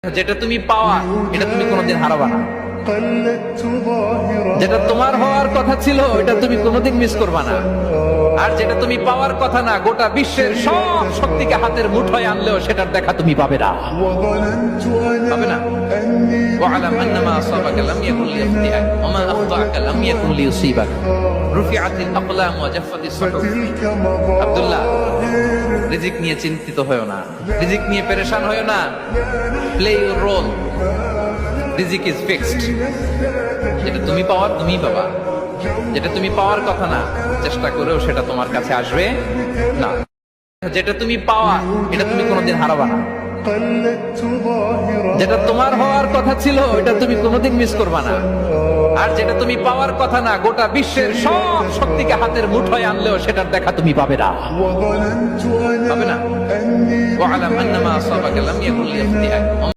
যেটা তুমি পাওয়া এটা তুমি কোনোদিন হারাবা না। যেটা তোমার হওয়ার কথা ছিল এটা তুমি কোনোদিন মিস করবা না। আর যেটা তুমি পাওয়ার কথা না, গোটা বিশ্বের সব শক্তিকে হাতের মুঠোয় আনলেও সেটার দেখা তুমি পাবে না, পাবে না। ওয়ালাম আন্নামা আসাবাকা লাম ইয়াকুন লিয়াখতিআক ওয়া মা আখতাআকা লাম ইয়াকুন লিয়ুসিবাক রুফিআতিল আকলাম ওয়া জাফফাতিস সুহুফ। আব্দুল্লাহ, রিজিক নিয়ে চিন্তিত হয়ো না, রিজিক নিয়ে পেরেশান হয়ো না। প্লে ইউর রোল, রিজিক ইজ ফিক্সড। যেটা তুমি পাওয়ার তুমিই পাবা, যেটা তুমি পাওয়ার কথা না চেষ্টা করেও সেটা তোমার কাছে আসবে না। যেটা তুমি পাওয়া এটা তুমি কোনোদিন হারাবা না। যেটা তোমার হওয়ার কথা ছিল এটা তুমি কোনোদিন মিস করবা না। আর যেটা তুমি পাওয়ার কথা না, গোটা বিশ্বের সব শক্তিকে হাতের মুঠোয় আনলেও সেটার দেখা তুমি পাবে না, পাবে না। ওয়ালাম আন্নামা আসাবাকা লাম ইয়াকুন লিয়াখতিআক।